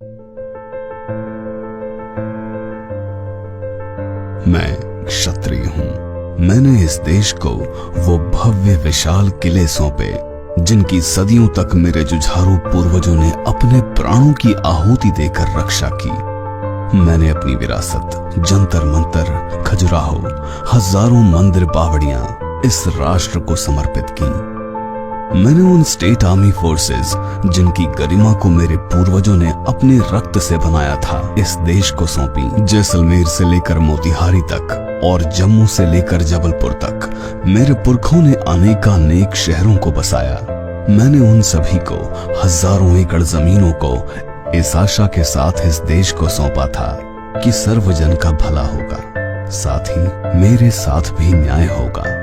मैं क्षत्रिय हूं। मैंने इस देश को वो भव्य विशाल किले सौंपे जिनकी सदियों तक मेरे जुझारू पूर्वजों ने अपने प्राणों की आहुति देकर रक्षा की। मैंने अपनी विरासत, जंतर मंतर, खजुराहो, हजारों मंदिर बावड़ियां इस राष्ट्र को समर्पित की। मैंने उन स्टेट आर्मी फोर्सेस जिनकी गरिमा को मेरे पूर्वजों ने अपने रक्त से बनाया था इस देश को सौंपी। जैसलमेर से लेकर मोतिहारी तक और जम्मू से लेकर जबलपुर तक मेरे पुरखों ने अनेकानेक शहरों को बसाया। मैंने उन सभी को, हजारों एकड़ जमीनों को इस आशा के साथ इस देश को सौंपा था कि सर्वजन का भला होगा, साथ ही मेरे साथ भी न्याय होगा।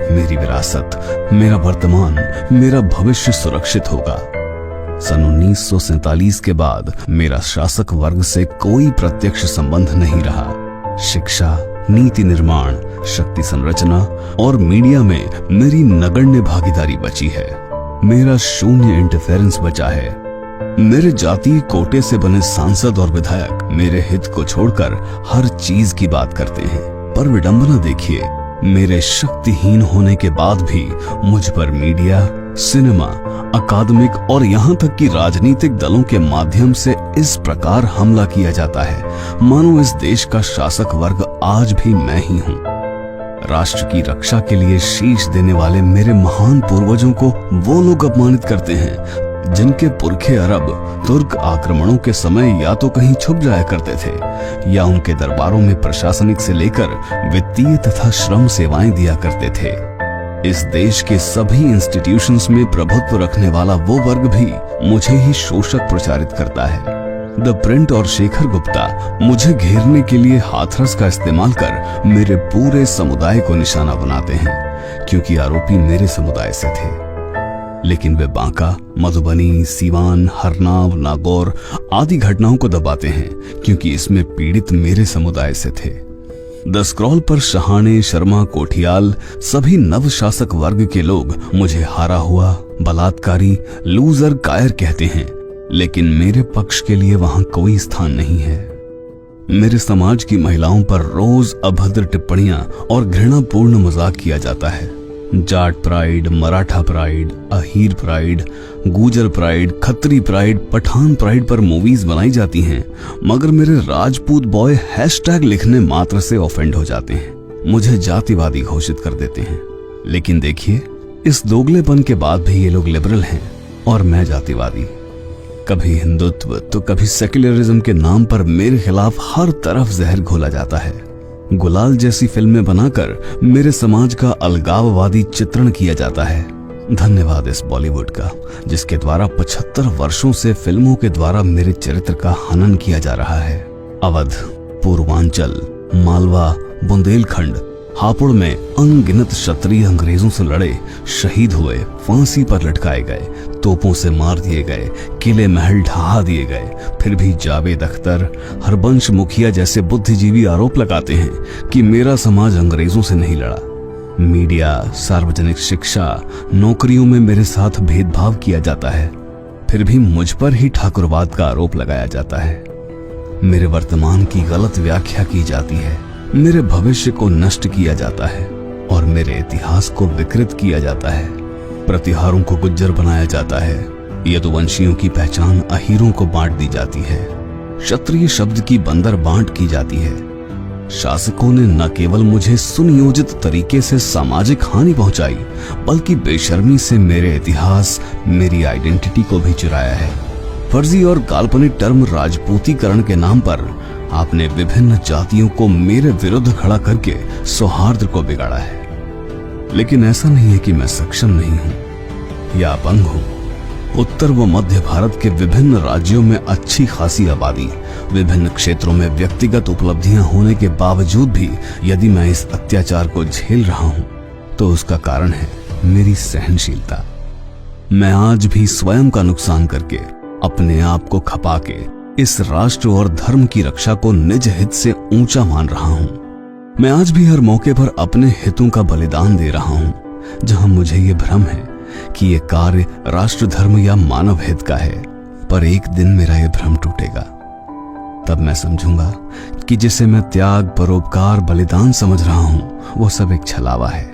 मेरी विरासत, मेरा वर्तमान, मेरा भविष्य सुरक्षित होगा। सन 1947 के बाद मेरा शासक वर्ग से कोई प्रत्यक्ष संबंध नहीं रहा। शिक्षा, नीति निर्माण, शक्ति संरचना और मीडिया में मेरी नगण्य भागीदारी बची है। मेरा शून्य इंटरफेरेंस बचा है। मेरे जातीय कोटे से बने सांसद और विधायक मेरे हित को छोड़कर हर चीज की बात करते हैं। पर विडंबना देखिए, मेरे शक्तिहीन होने के बाद भी मुझ पर मीडिया, सिनेमा, अकादमिक और यहाँ तक कि राजनीतिक दलों के माध्यम से इस प्रकार हमला किया जाता है मानो इस देश का शासक वर्ग आज भी मैं ही हूँ। राष्ट्र की रक्षा के लिए शीश देने वाले मेरे महान पूर्वजों को वो लोग अपमानित करते हैं जिनके पुरखे अरब तुर्क आक्रमणों के समय या तो कहीं छुप जाया करते थे या उनके दरबारों में प्रशासनिक से लेकर वित्तीय तथा श्रम सेवाएं दिया करते थे। इस देश के सभी इंस्टीट्यूशंस में प्रभुत्व रखने वाला वो वर्ग भी मुझे ही शोषक प्रचारित करता है। द प्रिंट और शेखर गुप्ता मुझे घेरने के लिए हाथरस का इस्तेमाल कर मेरे पूरे समुदाय को निशाना बनाते हैं, क्योंकि आरोपी मेरे समुदाय से थे। लेकिन वे बांका, मधुबनी, सीवान, हरनाव, नागौर आदि घटनाओं को दबाते हैं, क्योंकि इसमें पीड़ित मेरे समुदाय से थे। द स्क्रॉल पर शहाणे, शर्मा, कोठियाल सभी नव शासक वर्ग के लोग मुझे हारा हुआ, बलात्कारी, लूजर, कायर कहते हैं, लेकिन मेरे पक्ष के लिए वहां कोई स्थान नहीं है। मेरे समाज की महिलाओं पर रोज अभद्र टिप्पणियां और घृणापूर्ण मजाक किया जाता है। Jat pride, Maratha pride, Ahir pride, Gujjar pride, Khatri pride, Pathan pride पर मूवीज बनाई जाती हैं, मगर मेरे राजपूत बॉय हैशटैग लिखने मात्र से ऑफेंड हो जाते हैं, मुझे जातिवादी घोषित कर देते हैं। लेकिन देखिए, इस दोगलेपन के बाद भी ये लोग लिबरल हैं और मैं जातिवादी। कभी हिंदुत्व तो कभी सेक्युलरिज्म के नाम पर मेरे खिलाफ हर तरफ जहर घोला जाता है। गुलाल जैसी फिल्में बनाकर मेरे समाज का अलगाववादी चित्रण किया जाता है। धन्यवाद इस बॉलीवुड का, जिसके द्वारा 75 वर्षों से फिल्मों के द्वारा मेरे चरित्र का हनन किया जा रहा है। अवध, पूर्वांचल, मालवा, बुंदेलखंड, हापुड़ में अनगिनत क्षत्रिय अंग्रेजों से लड़े, शहीद हुए, फांसी पर लटकाए गए, तोपों से मार दिए गए, किले महल ढहा दिए गए। फिर भी जावेद अख्तर, हरबंश मुखिया जैसे बुद्धिजीवी आरोप लगाते हैं कि मेरा समाज अंग्रेजों से नहीं लड़ा। मीडिया, सार्वजनिक शिक्षा, नौकरियों में मेरे साथ भेदभाव किया जाता है। फिर भी मुझ पर ही ठाकुरवाद का आरोप लगाया जाता है। मेरे वर्तमान की गलत व्याख्या की जाती है, मेरे भविष्य को नष्ट किया जाता है और मेरे इतिहास को विकृत किया जाता है। प्रतिहारों को गुज्जर बनाया जाता है, यदुवंशियों की पहचान अहीरों को बांट दी जाती है, क्षत्रिय शब्द की बंदर बांट की जाती है। शासकों ने न केवल मुझे सुनियोजित तरीके से सामाजिक हानि पहुंचाई, बल्कि बेशर्मी से मेरे इतिहास, मेरी आइडेंटिटी को भी चुराया है। फर्जी और काल्पनिक टर्म राजपूतीकरण के नाम पर आपने विभिन्न जातियों को मेरे विरुद्ध खड़ा करके सौहार्द को बिगाड़ा है। लेकिन ऐसा नहीं है कि मैं सक्षम नहीं हूं या अपंग हूं। उत्तर व मध्य भारत के विभिन्न राज्यों में अच्छी खासी आबादी, विभिन्न क्षेत्रों में व्यक्तिगत उपलब्धियां होने के बावजूद भी यदि मैं इस अत्याचार को झेल रहा हूं, तो उसका कारण है मेरी सहनशीलता। मैं आज भी स्वयं का नुकसान करके, अपने आप को खपा के इस राष्ट्र और धर्म की रक्षा को निज हित से ऊंचा मान रहा हूं। मैं आज भी हर मौके पर अपने हितों का बलिदान दे रहा हूं, जहां मुझे ये भ्रम है कि ये कार्य राष्ट्र धर्म या मानव हित का है, पर एक दिन मेरा ये भ्रम टूटेगा। तब मैं समझूंगा कि जिसे मैं त्याग, परोपकार, बलिदान समझ रहा हूं, वो सब एक छलावा है।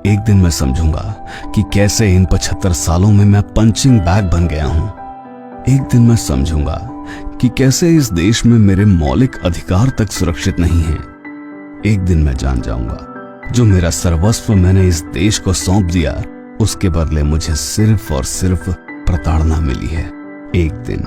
एक दिन मैं समझूंगा कि कैसे इन 75 सालों में मैं पंचिंग बैग बन गया हूं। एक दिन मैं समझूंगा कि कैसे इस देश में मेरे मौलिक अधिकार तक सुरक्षित नहीं हैं। एक दिन मैं जान जाऊंगा जो मेरा सर्वस्व मैंने इस देश को सौंप दिया, उसके बदले मुझे सिर्फ और सिर्फ प्रताड़ना मिली है। एक दिन